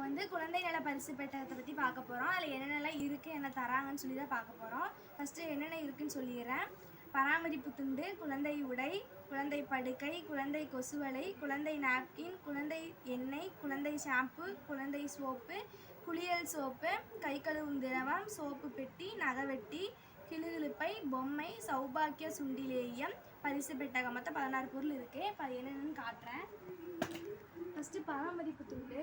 வந்து குழந்தை நல பரிசு பெட்டகத்தை பற்றி பார்க்க போகிறோம். அதில் என்னென்னலாம் இருக்குது, என்ன தராங்கன்னு சொல்லி தான் பார்க்க போகிறோம். ஃபஸ்ட்டு என்னென்ன இருக்குதுன்னு சொல்லிடுறேன். பராமரிப்பு துண்டு, குழந்தை உடை, குழந்தை படுக்கை, குழந்தை கொசுவலை, குழந்தை நாப்கின், குழந்தை எண்ணெய், குழந்தை ஷாம்பு, குழந்தை சோப்பு, குளியல் சோப்பு, கை கழுவும் திரவம், சோப்பு பெட்டி, நகவெட்டி, கிளுகிழுப்பை, பொம்மை, சௌபாக்கிய சுண்டிலேயம், பரிசு பெட்டகம். மொத்தம் 16 பொருள் இருக்குது. இப்போ அது என்னென்னு காட்டுறேன். ஃபஸ்ட்டு பராமரிப்பு துண்டு.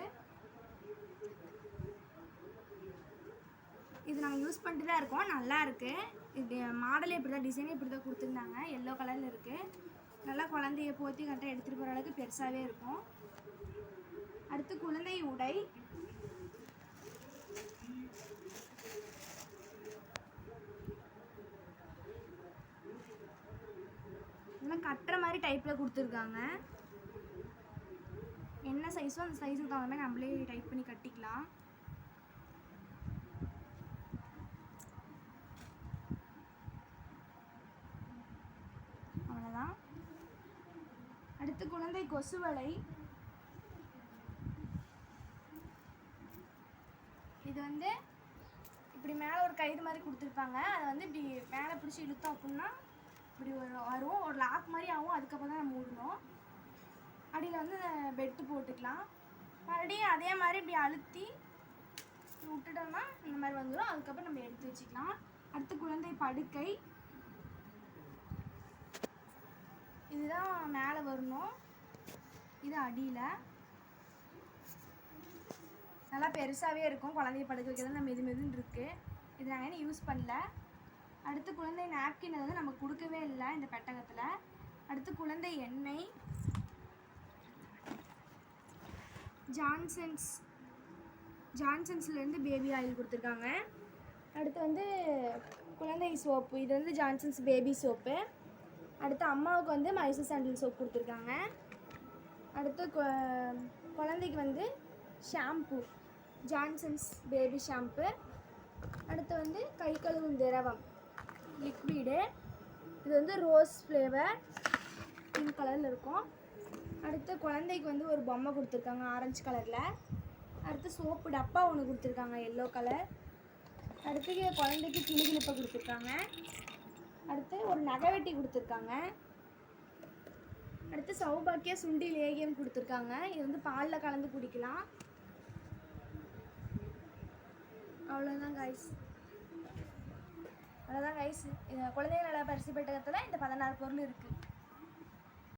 இது நாங்கள் யூஸ் பண்ணிட்டு தான் இருக்கோம். நல்லா இருக்குது. இது மாடலே இப்படி தான், டிசைனே இப்படி தான் கொடுத்துருந்தாங்க. எல்லோ கலரில் இருக்குது. நல்லா குழந்தைய போற்றி கரெக்டாக எடுத்துகிட்டு போகிற அளவுக்கு பெருசாகவே இருக்கும். அடுத்து குழந்தை உடை. நல்லா கட்டுற மாதிரி டைப்பில் கொடுத்துருக்காங்க. என்ன சைஸோ அந்த சைஸுக்கு தகுந்த மாதிரி நம்மளே டைப் பண்ணி கட்டிக்கலாம். அவ்வளோதான். அடுத்து குழந்தை கொசுவலை. இது வந்து இப்படி மேலே ஒரு கயிறு மாதிரி கொடுத்துருப்பாங்க. அதை வந்து இப்படி மேலே பிடிச்சி இழுத்தோம் அப்படின்னா இப்படி வரும், ஒரு லாக் மாதிரி ஆகும். அதுக்கப்புறம் தான் நம்ம மூடணும். அடியில் வந்து பெட்டு போட்டுக்கலாம். மறுபடியும் அதே மாதிரி இப்படி அழுத்தி விட்டுட்டோம்னா இந்த மாதிரி வந்துடும். அதுக்கப்புறம் நம்ம எடுத்து வச்சுக்கலாம். அடுத்து குழந்தை படுக்கை. இதுதான் மேலே வரணும், இது அடியில். நல்லா பெருசாகவே இருக்கும். குழந்தைய படுக்க வைக்கிறது நம்ம மெதுன்னு இருக்குது. இது நாங்கள் என்ன யூஸ் பண்ணல. அடுத்து குழந்தை நாப்கின் வந்து நம்ம கொடுக்கவே இல்லை இந்த பெட்டகத்தில். அடுத்து குழந்தை எண்ணெய். ஜான்சன்ஸ்லேருந்து பேபி ஆயில் கொடுத்துருக்காங்க. அடுத்து வந்து குழந்தை சோப்பு. இது வந்து ஜான்சன்ஸ் பேபி சோப்பு. அடுத்து அம்மாவுக்கு வந்து மைசூர் சாண்டில் சோப் கொடுத்துருக்காங்க. அடுத்து குழந்தைக்கு வந்து ஷாம்பு, ஜான்சன்ஸ் பேபி ஷாம்பு. அடுத்து வந்து கை கழுவும் திரவம் லிக்விடு. இது வந்து ரோஸ் ஃப்ளேவர், பிங்க் கலரில் இருக்கும். அடுத்து குழந்தைக்கு வந்து ஒரு பொம்மை கொடுத்துருக்காங்க ஆரஞ்சு கலரில். அடுத்து சோப்பு டப்பா ஒன்று கொடுத்துருக்காங்க எல்லோ கலர். அடுத்து குழந்தைக்கு கிளுகிழுப்பை கொடுத்துருக்காங்க. அடுத்து ஒரு நகைவெட்டி கொடுத்துருக்காங்க. அடுத்து சௌபாக்கிய சுண்டி லேகியம் கொடுத்துருக்காங்க. இது வந்து பாலில் கலந்து குடிக்கலாம். அவ்வளோதான் கைஸ். குழந்தை நல பரிசு பெட்டகத்தில் இந்த 16 பொருள் இருக்குது.